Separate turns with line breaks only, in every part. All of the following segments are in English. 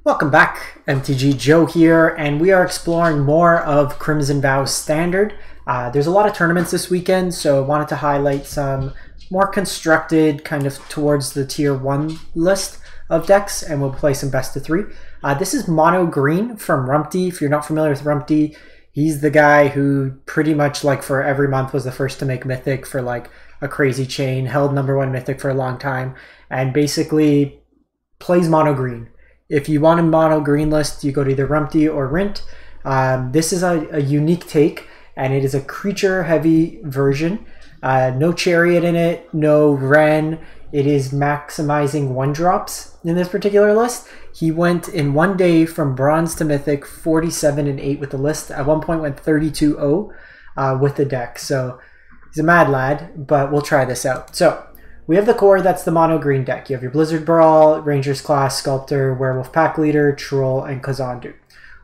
Welcome back, MTG Joe here, and we are exploring more of Crimson Vow Standard. There's a lot of tournaments this weekend, so I wanted to highlight some more constructed, kind of towards the tier 1 list of decks, and we'll play some best of 3. This is Mono Green from Rumti. If you're not familiar with Rumti, he's the guy who pretty much like for every month was the first to make Mythic for like a crazy chain, held #1 Mythic for a long time, and basically plays Mono Green. If you want a mono green list, you go to either Rumti or Rint. This is a unique take, and it is a creature heavy version. No Chariot in it, no Ren. It is maximizing 1-drops in this particular list. He went in one day from Bronze to Mythic, 47-8 with the list. At one point went 32-0 with the deck. So he's a mad lad, but we'll try this out. So we have the core, that's the mono green deck. You have your Blizzard Brawl, Rangers Class, Sculptor, Werewolf Pack Leader, Troll, and Kazandu.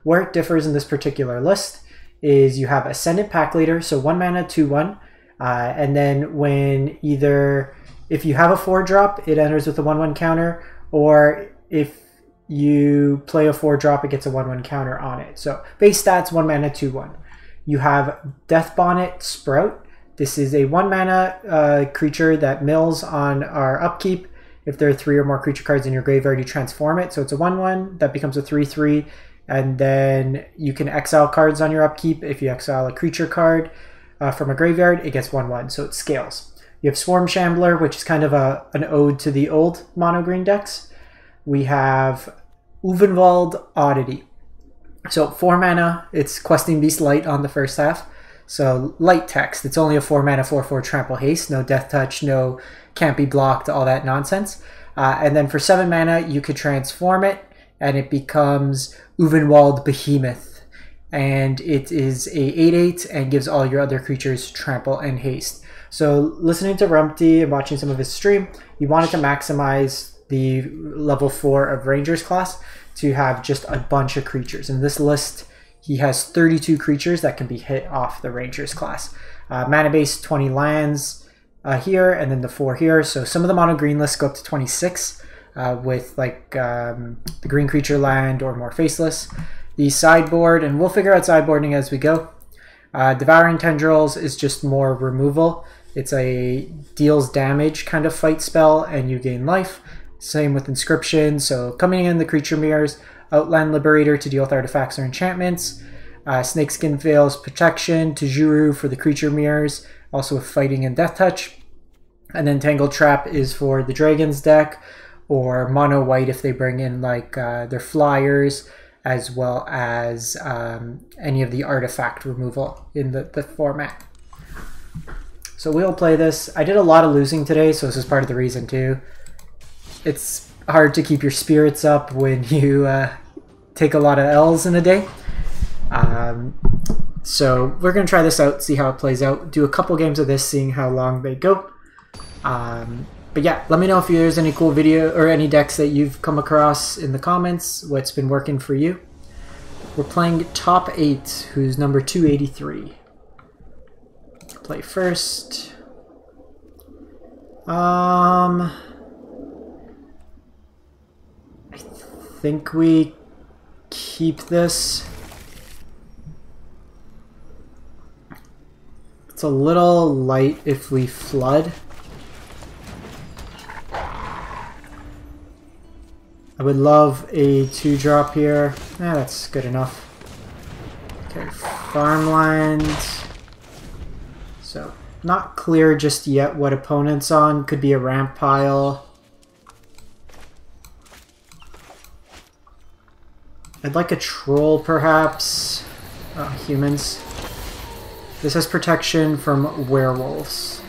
Where it differs in this particular list is you have Ascendant Pack Leader, so 1 mana, 2/1, and then when either, if you have a 4-drop, it enters with a 1/1 counter, or if you play a 4-drop, it gets a 1/1 counter on it. So base stats, 1 mana, 2/1. You have Death Bonnet Sprout. This is a 1 mana creature that mills on our upkeep. If there are 3 or more creature cards in your graveyard, you transform it. So it's a 1/1 that becomes a 3/3, and then you can exile cards on your upkeep. If you exile a creature card from a graveyard, it gets 1/1, so it scales. You have Swarm Shambler, which is kind of an ode to the old mono green decks. We have Uvenwald Oddity. So 4 mana, it's Questing Beast Light on the first half. So light text, it's only a 4 mana 4/4 trample haste, no death touch, no can't be blocked, all that nonsense. And then for 7 mana, you could transform it and it becomes Uvenwald Behemoth. And it is a 8/8 and gives all your other creatures trample and haste. So listening to Rumti and watching some of his stream, he wanted to maximize the level 4 of Rangers class to have just a bunch of creatures. In this list, he has 32 creatures that can be hit off the Rangers class. Mana base, 20 lands here, and then the 4 here. So some of the mono green lists go up to 26 with like the green creature land or more faceless. The sideboard, and we'll figure out sideboarding as we go. Devouring Tendrils is just more removal. It's a deals damage kind of fight spell, and you gain life. Same with Inscription. So coming in the creature mirrors, Outland Liberator to deal with artifacts or enchantments. Snakeskin Veil's Protection, Tajuru for the creature mirrors, also with fighting and death touch. And then Tangled Trap is for the Dragons deck, or Mono White if they bring in like their flyers, as well as any of the artifact removal in the format. So we'll play this. I did a lot of losing today, so this is part of the reason too. It's hard to keep your spirits up when you take a lot of L's in a day. So we're going to try this out, see how it plays out. Do a couple games of this, seeing how long they go. But yeah, let me know if there's any cool video or any decks that you've come across in the comments, what's been working for you. We're playing Top 8, who's number 283. Play first. I think we keep this. It's a little light if we flood. I would love a 2-drop here. That's good enough. Okay, farmland. So, not clear just yet what opponent's on. Could be a ramp pile. I'd like a troll, perhaps. Humans. This has protection from werewolves.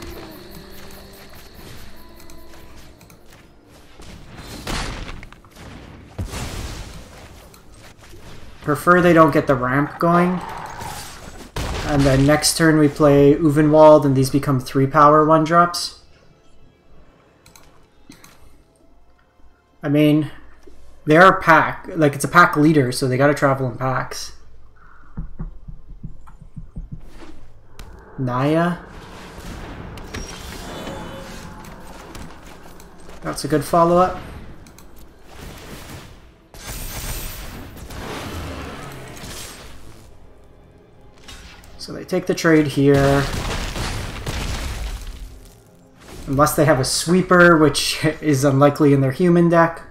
Prefer they don't get the ramp going. And then next turn we play Uvenwald, and these become 3-power 1-drops. I mean, they're a pack. Like, it's a pack leader, so they gotta travel in packs. Naya. That's a good follow-up. So they take the trade here. Unless they have a sweeper, which is unlikely in their human deck.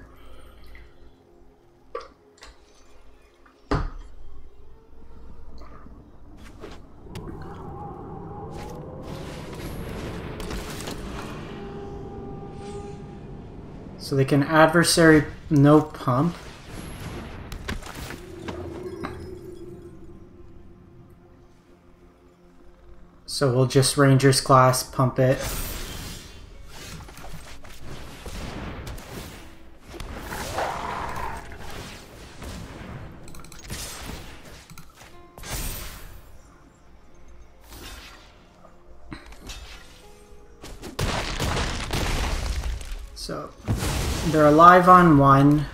So they can adversary, no pump. So we'll just Ranger's Class, pump it. So they're alive on 1.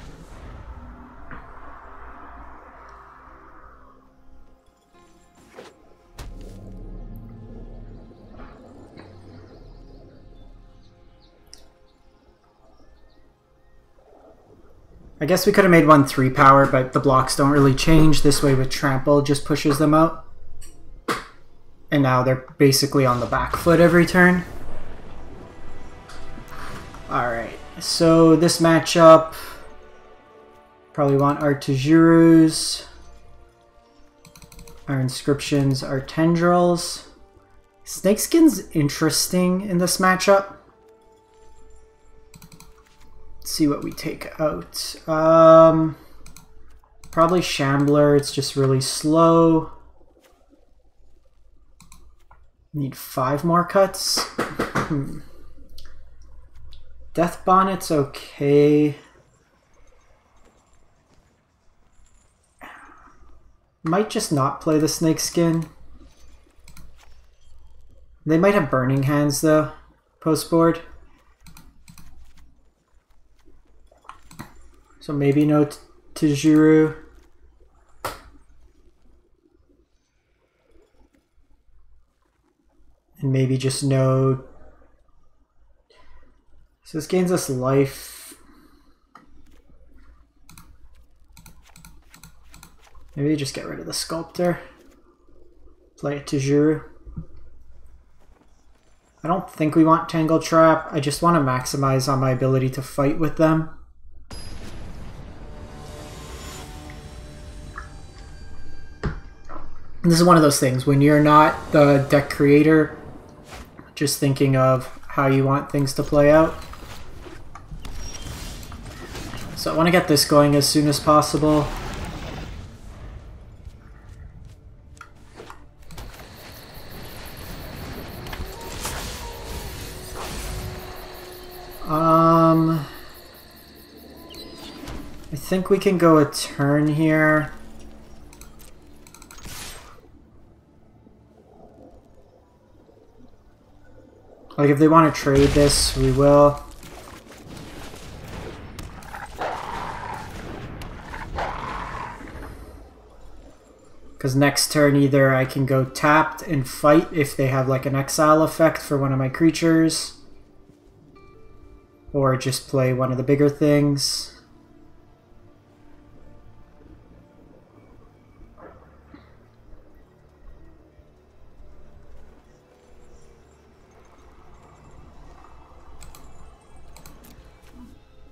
I guess we could have made 1 3 power, but the blocks don't really change. This way with Trample just pushes them out. And now they're basically on the back foot every turn. Alright, so this matchup, probably want our Tajurus, our Inscriptions, our Tendrils. Snakeskin's interesting in this matchup. Let's see what we take out. Probably Shambler, it's just really slow. Need 5 more cuts. Death Bonnet's okay. Might just not play the Snakeskin. They might have Burning Hands though, post board. So maybe no Tajuru. And maybe just no. So this gains us life. Maybe just get rid of the Sculptor. Play it to Tajuru. I don't think we want Tangle Trap. I just want to maximize on my ability to fight with them. And this is one of those things, when you're not the deck creator, just thinking of how you want things to play out. So I want to get this going as soon as possible. I think we can go a turn here. Like, if they want to trade this, we will. Because next turn, either I can go tapped and fight if they have like an exile effect for one of my creatures, or just play one of the bigger things.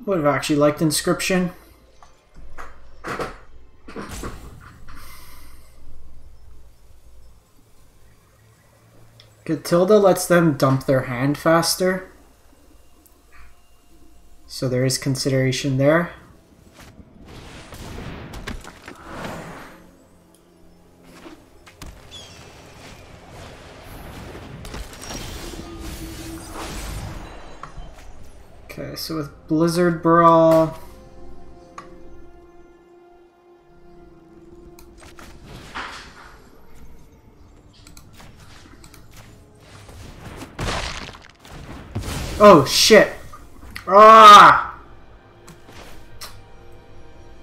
Would have actually liked Inscription. Catilda lets them dump their hand faster, so there is consideration there. Okay, so with Blizzard Brawl, oh shit! Ah!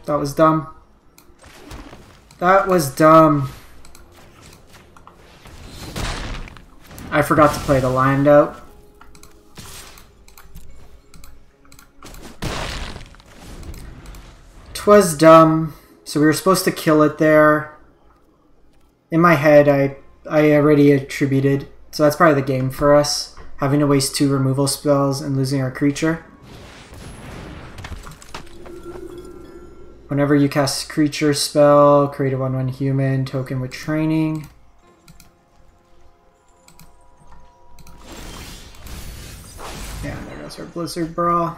That was dumb. That was dumb. I forgot to play the land out. Twas dumb. So we were supposed to kill it there. In my head, I I already attributed, so that's probably the game for us. Having to waste 2 removal spells and losing our creature. Whenever you cast creature spell, create a 1/1 human token with training. Yeah, there goes our Blizzard Brawl.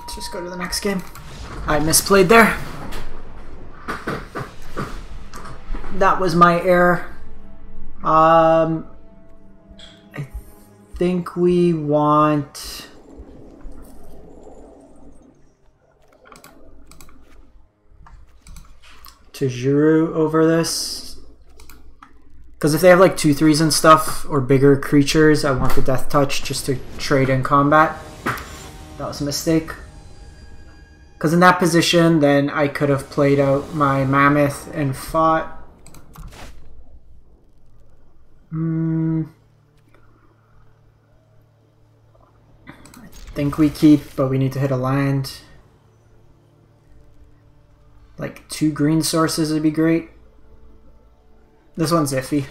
Let's just go to the next game. I misplayed there. That was my error. I think we want Tajuru over this. Because if they have like 2/3s and stuff, or bigger creatures, I want the Death Touch just to trade in combat. That was a mistake. Because in that position, then I could have played out my Mammoth and fought. I think we keep, but we need to hit a land. Like 2 green sources would be great. This one's iffy.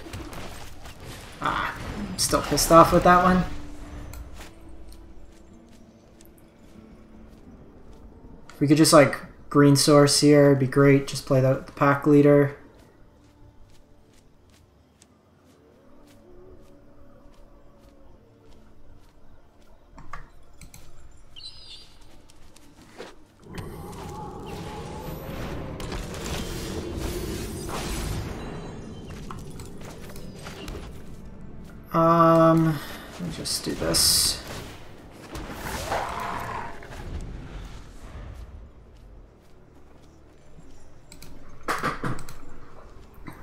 I'm still pissed off with that one. If we could just like green source here, it'd be great. Just play the pack leader. Let me just do this.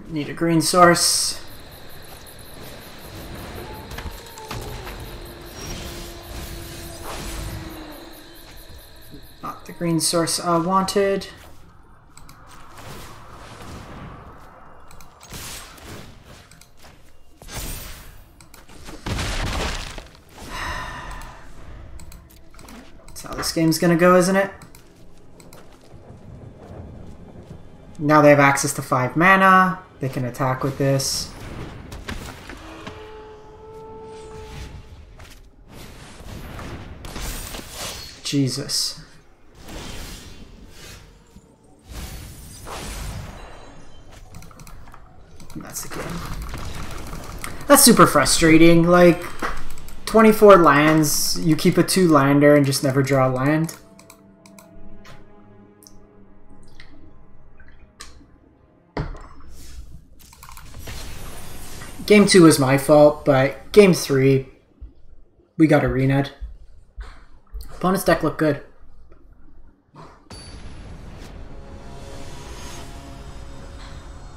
Need a green source. Not the green source I wanted. That's how this game's gonna go, isn't it? Now they have access to 5 mana. They can attack with this. Jesus. That's the game. That's super frustrating. Like, 24 lands, you keep a 2-lander and just never draw a land. Game 2 was my fault, but Game 3, we got a rened. Opponent's deck looked good.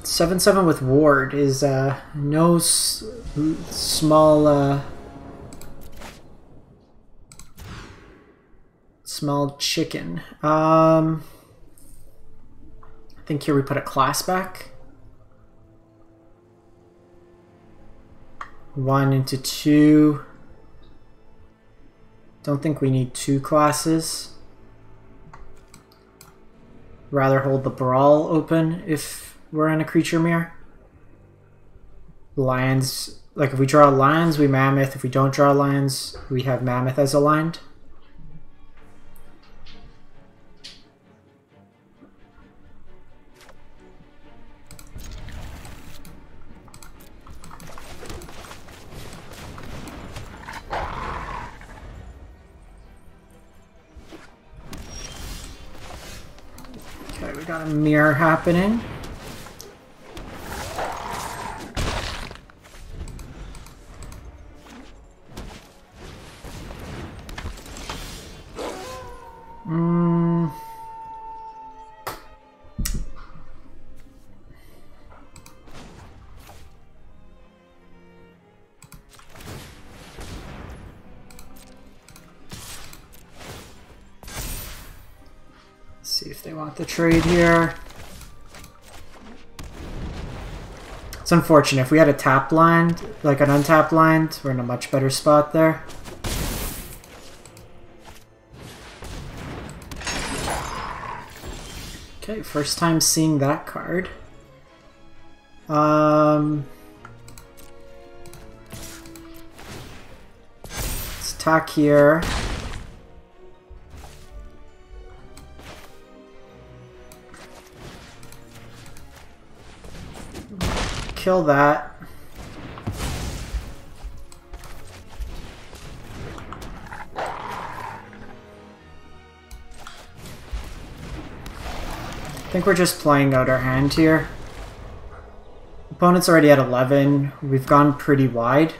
Seven with Ward is no small small chicken. I think here we put a class back. 1 into 2. Don't think we need 2 classes. Rather hold the Brawl open if we're in a creature mirror. Lands, like if we draw lands, we Mammoth. If we don't draw lands, we have Mammoth as a land. Okay, we got a mirror happening. if they want the trade here. It's unfortunate. If we had a tap land, like an untapped land, we're in a much better spot there. Okay, first time seeing that card. Let's attack here. Kill that. I think we're just playing out our hand here. Opponent's already at 11. We've gone pretty wide.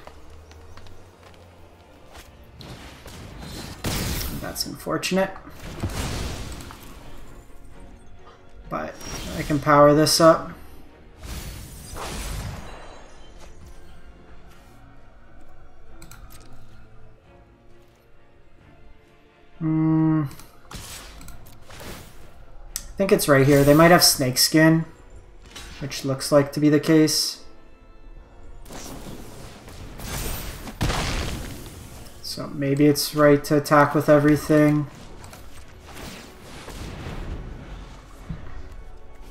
That's unfortunate. But I can power this up. I think it's right here. They might have snakeskin, which looks like to be the case. So maybe it's right to attack with everything.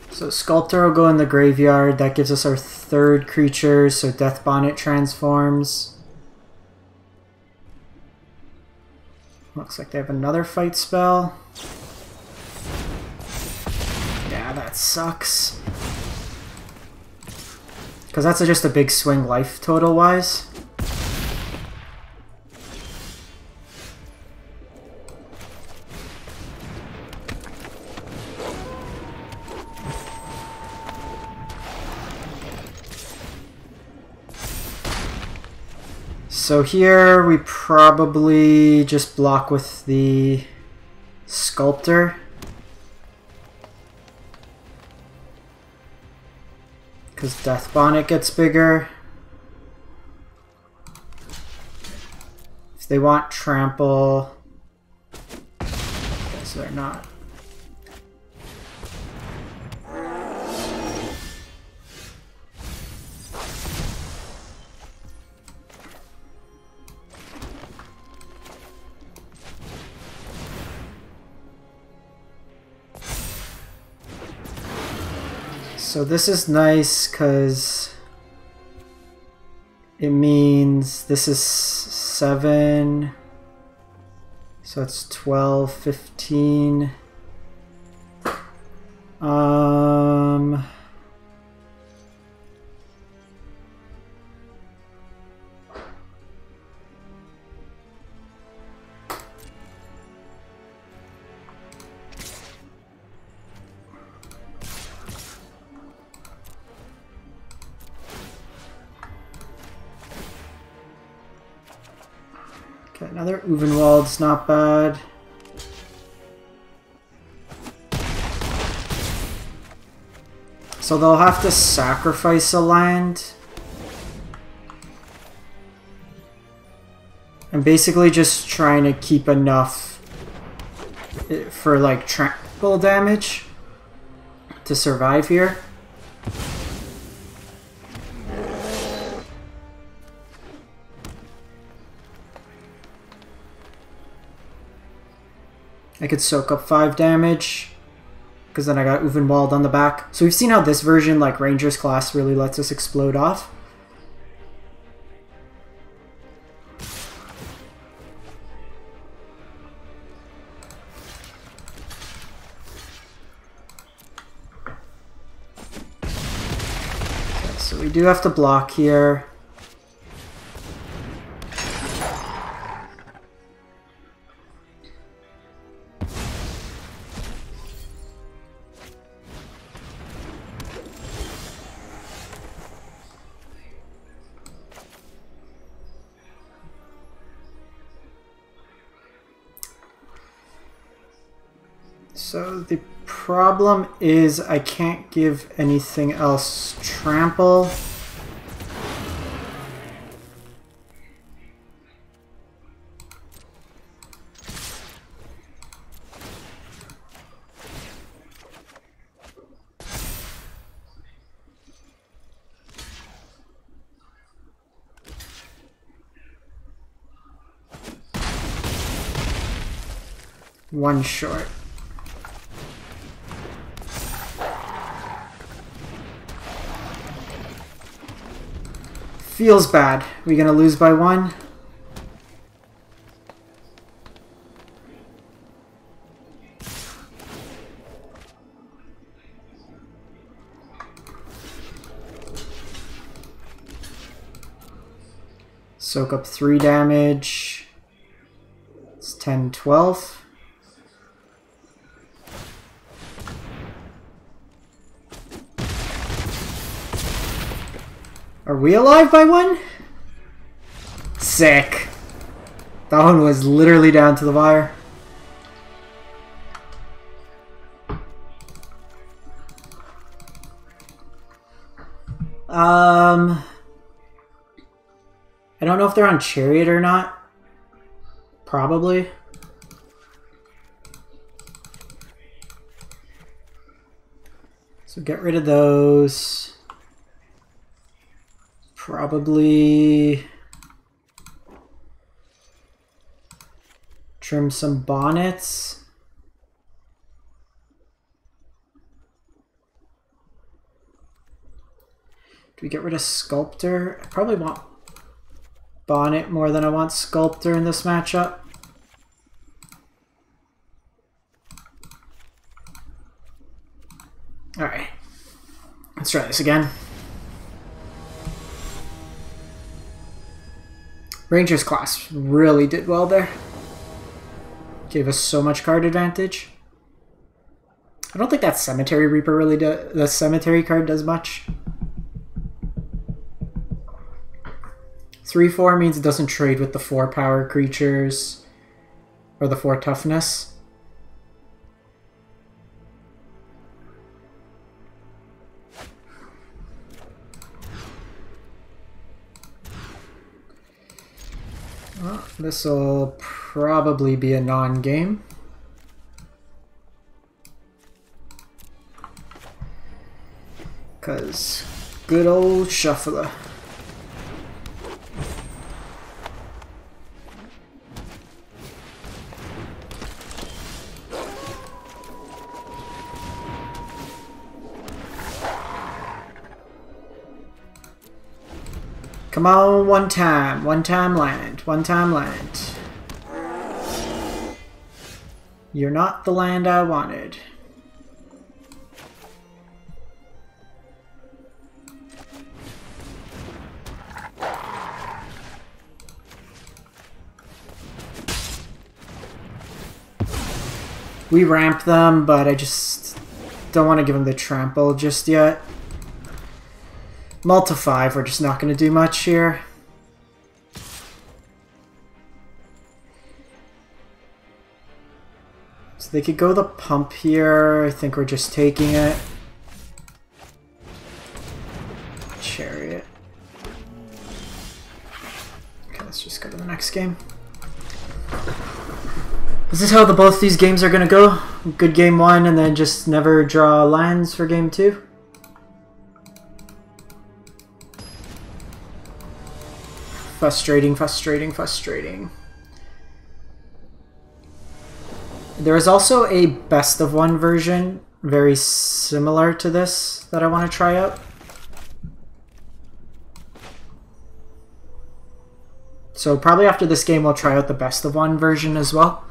So Sculptor will go in the graveyard. That gives us our third creature, so Death Bonnet transforms. Looks like they have another fight spell. Yeah, that sucks. Because that's just a big swing life total-wise. So here we probably just block with the Sculptor. Because Death Bonnet gets bigger. If they want Trample, I guess they're not. So this is nice because it means this is 7, so it's 12, 15. Okay, another Uvenwald's not bad. So they'll have to sacrifice a land. I'm basically just trying to keep enough for like trample damage to survive here. I could soak up 5 damage, because then I got Uvenwald on the back. So we've seen how this version, like Ranger's Class, really lets us explode off. Okay, so we do have to block here. So the problem is I can't give anything else trample. One short. Feels bad. We gonna lose by one? Soak up 3 damage. It's 10, 12. Are we alive by one? Sick. That one was literally down to the wire. I don't know if they're on Chariot or not. Probably. So get rid of those. Probably trim some bonnets. Do we get rid of Sculptor? I probably want Bonnet more than I want Sculptor in this matchup. Alright. Let's try this again. Rangers class really did well there. Gave us so much card advantage. I don't think that Cemetery Reaper really does. The Cemetery card does much. 3/4 means it doesn't trade with the 4 power creatures or the 4 toughness. Well, this will probably be a non-game. Because good old Shuffler. Come on, one time land, one time land. You're not the land I wanted. We ramp them, but I just don't want to give them the trample just yet. Multi 5, we're just not going to do much here. So they could go the pump here. I think we're just taking it. Chariot. Okay, let's just go to the next game. Is this how both these games are going to go? Good game 1 and then just never draw lands for game 2? Frustrating, frustrating, frustrating. There is also a best of 1 version, very similar to this, that I want to try out. So probably after this game we'll try out the best of 1 version as well.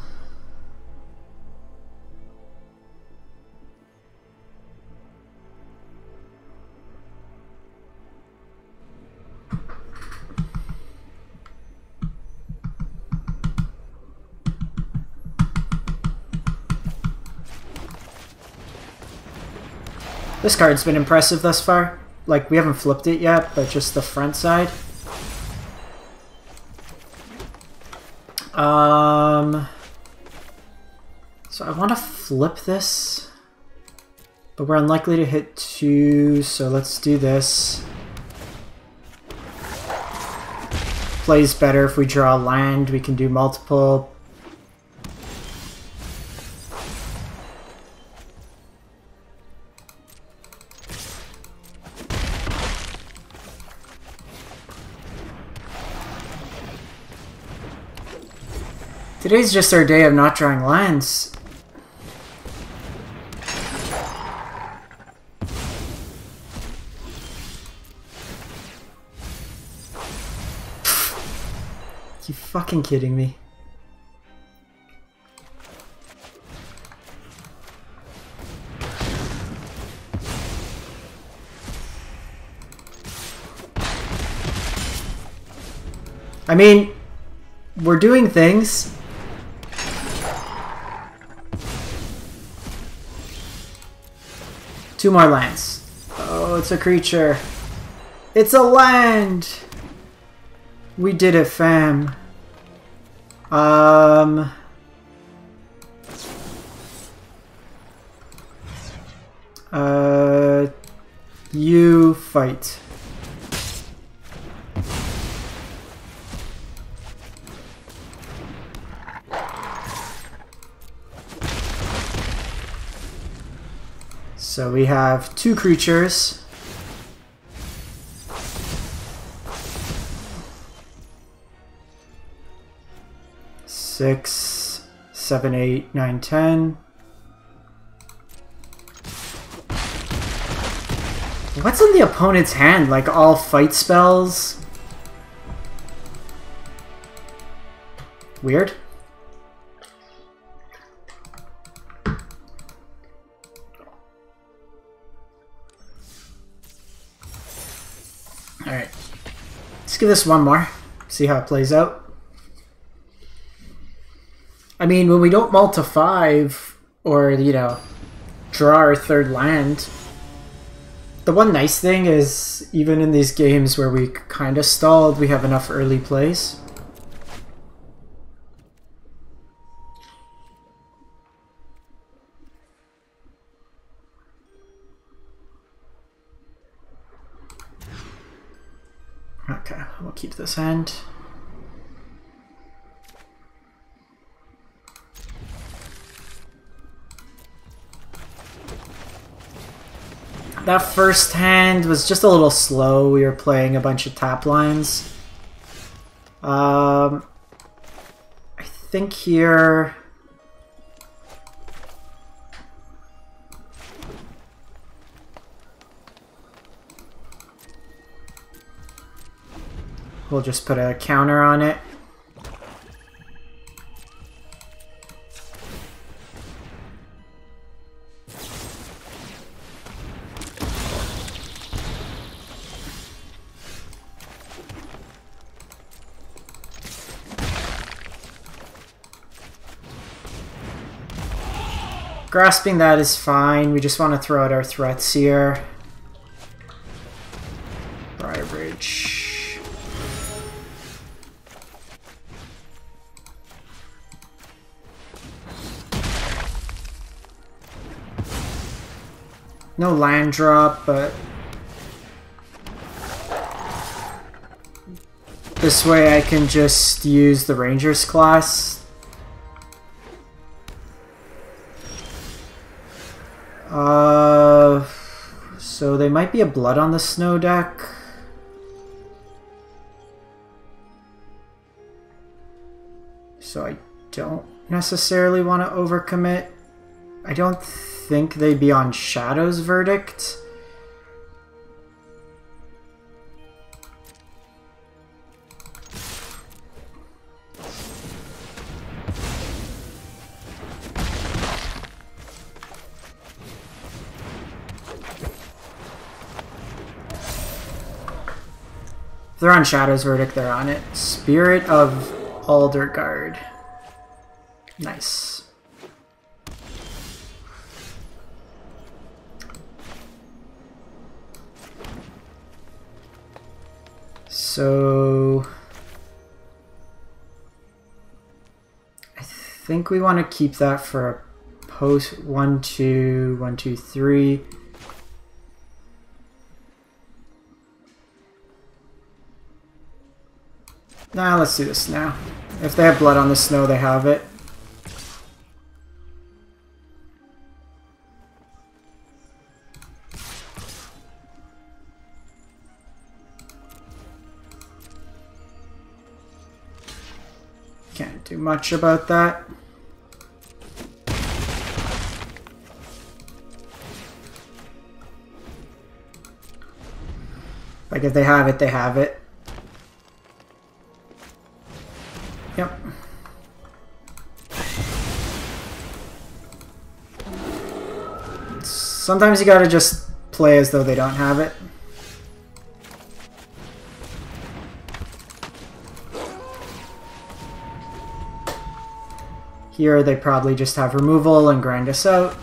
This card's been impressive thus far. Like, we haven't flipped it yet, but just the front side. So I want to flip this, but we're unlikely to hit 2, so let's do this. Plays better if we draw land, we can do multiple. Today's just our day of not drawing lands. You fucking kidding me? I mean, we're doing things. Two more lands. Oh, it's a creature. It's a land! We did it, fam. You fight. So we have two creatures. Six, 7, 8, 9, 10. What's in the opponent's hand? Like all fight spells? Weird. Alright. Let's give this one more. See how it plays out. I mean, when we don't mull to 5, or, you know, draw our third land, the one nice thing is, even in these games where we kind of stalled, we have enough early plays. Okay, we'll keep this hand. That first hand was just a little slow. We were playing a bunch of tap lines. I think here... we'll just put a counter on it. Grasping that is fine. We just want to throw out our threats here. Briar Bridge. No land drop, but this way I can just use the Ranger's class. So they might be a Blood on the Snow deck. So I don't necessarily want to overcommit. I don't think they'd be on Shadow's Verdict. If they're on Shadow's Verdict, they're on it. Spirit of Aldergard. Nice. So I think we want to keep that for a post 1, 2, 1, 2, 3. Nah, let's do this now. If they have Blood on the Snow, they have it. Can't do much about that. Like, if they have it, they have it. Yep. Sometimes you gotta just play as though they don't have it. Here they probably just have removal and grind us out.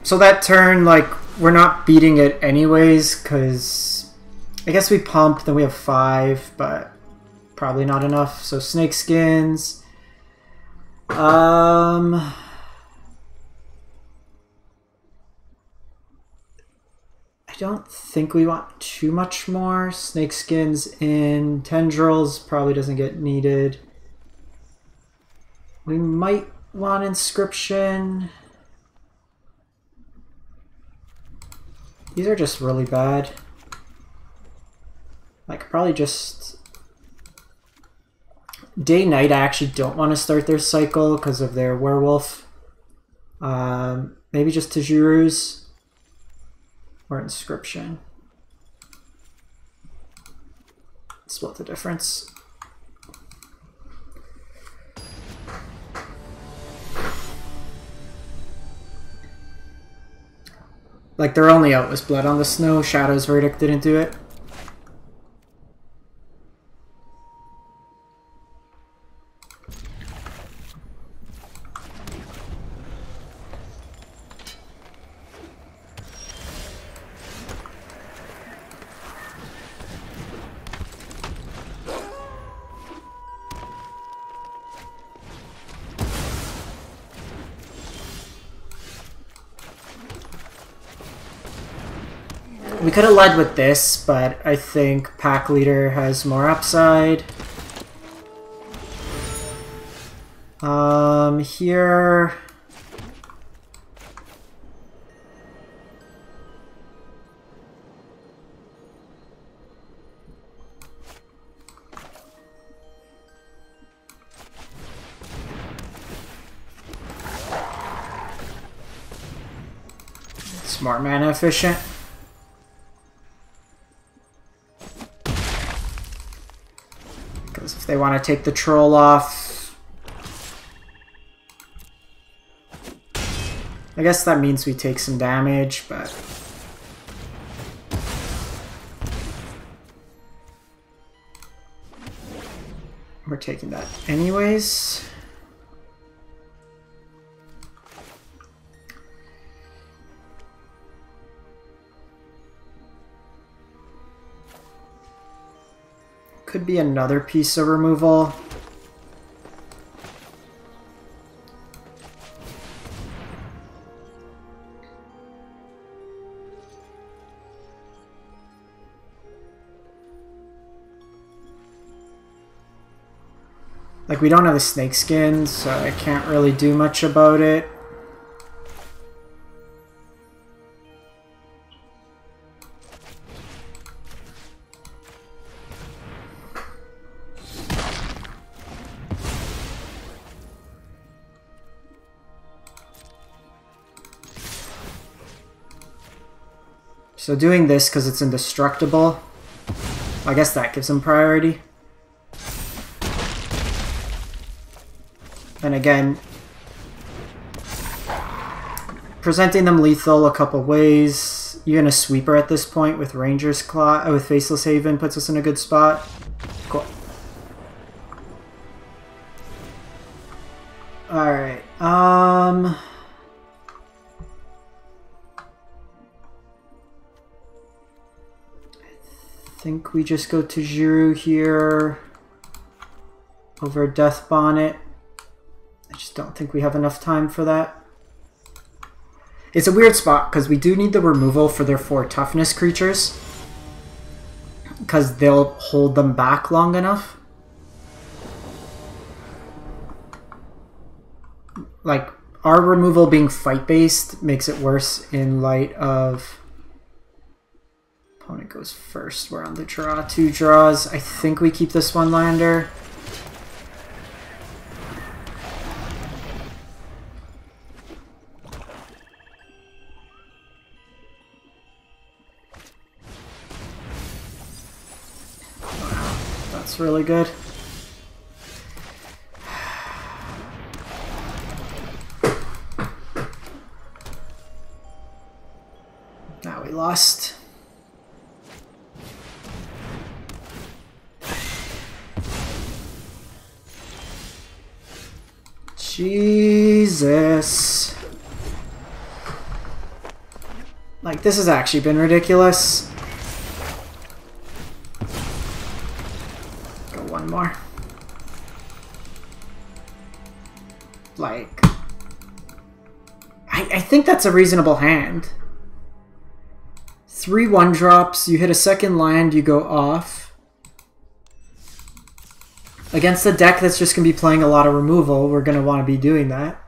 So that turn, like, we're not beating it anyways, because I guess we pump, then we have 5, but probably not enough. So snake skins. I don't think we want too much more. Snake skins in tendrils probably doesn't get needed. We might want inscription. These are just really bad. Like, probably just day night. I actually don't want to start their cycle because of their werewolf. Maybe just Tajirus or inscription. Split the difference. Like, their only out was Blood on the Snow. Shadow's Verdict didn't do it. We could have led with this, but I think Pack Leader has more upside. Here... it's more mana efficient. If they want to take the troll off, I guess that means we take some damage, but we're taking that anyways. Could be another piece of removal. Like, we don't have a snake skin, so I can't really do much about it. So doing this because it's indestructible, I guess that gives them priority. And again, presenting them lethal a couple ways. Even a sweeper at this point with Ranger's Claw, with Faceless Haven puts us in a good spot. Cool. Alright, I think we just go to Jiru here over Death Bonnet. I just don't think we have enough time for that. It's a weird spot because we do need the removal for their 4 toughness creatures because they'll hold them back long enough. Like, our removal being fight-based makes it worse in light of Opponent goes first. We're on the draw. 2 draws. I think we keep this one lander. Wow, that's really good. Now we lost. Jesus. Like, this has actually been ridiculous. Go one more. Like, I think that's a reasonable hand. 3 1-drops, you hit a second land, you go off. Against a deck that's just going to be playing a lot of removal, we're going to want to be doing that.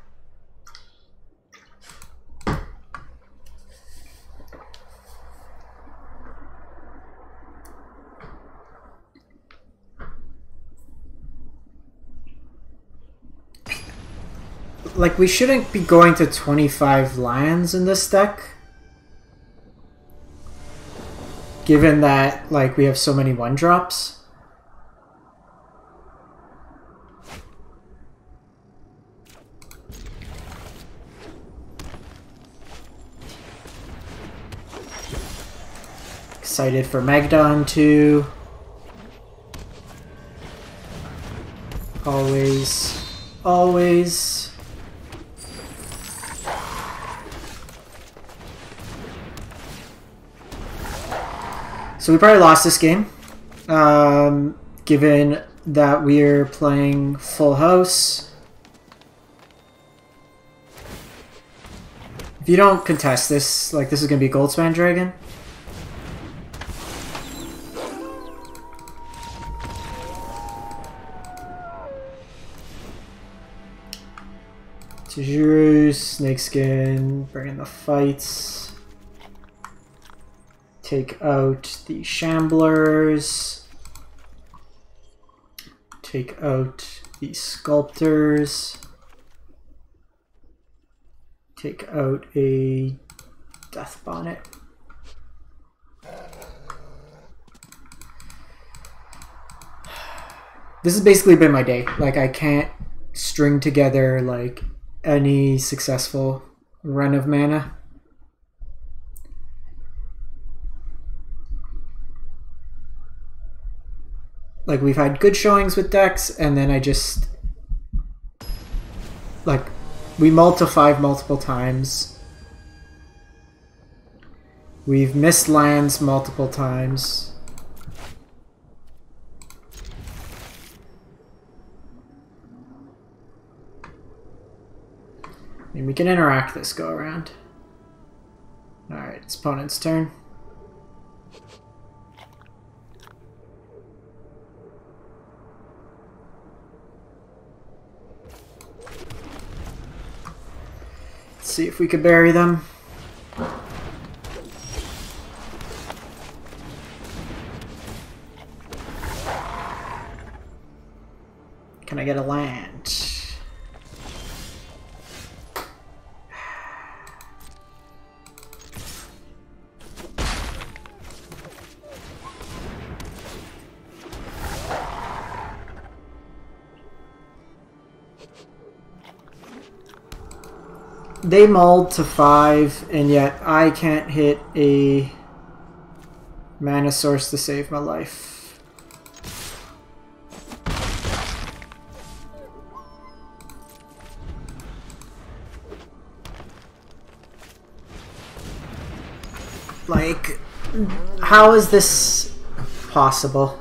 Like, we shouldn't be going to 25 lands in this deck. Given that, like, we have so many 1-drops. Excited for Magdon too. Always. Always. So we probably lost this game. Given that we're playing full house. If you don't contest this, like, this is going to be Goldspan Dragon. Tajuru, Snakeskin, bring in the fights. Take out the Shamblers. Take out the Sculptors. Take out a Death Bonnet. This has basically been my day. Like, I can't string together, like, any successful run of mana. Like, we've had good showings with decks, and then I just, like, we mulled to 5 multiple times. We've missed lands multiple times. I mean, we can interact this go around. Alright, it's opponent's turn. Let's see if we could bury them. Can I get a land? They mulled to 5, and yet I can't hit a mana source to save my life. Like, how is this possible?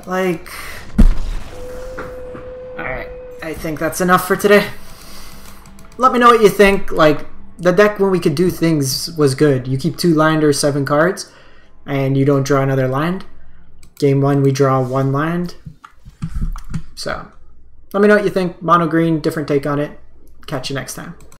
Like... Alright, I think that's enough for today. Let me know what you think. Like, the deck when we could do things was good. You keep 2 landers, 7 cards, and you don't draw another land. Game 1, we draw 1 land. So, let me know what you think. Mono green, different take on it. Catch you next time.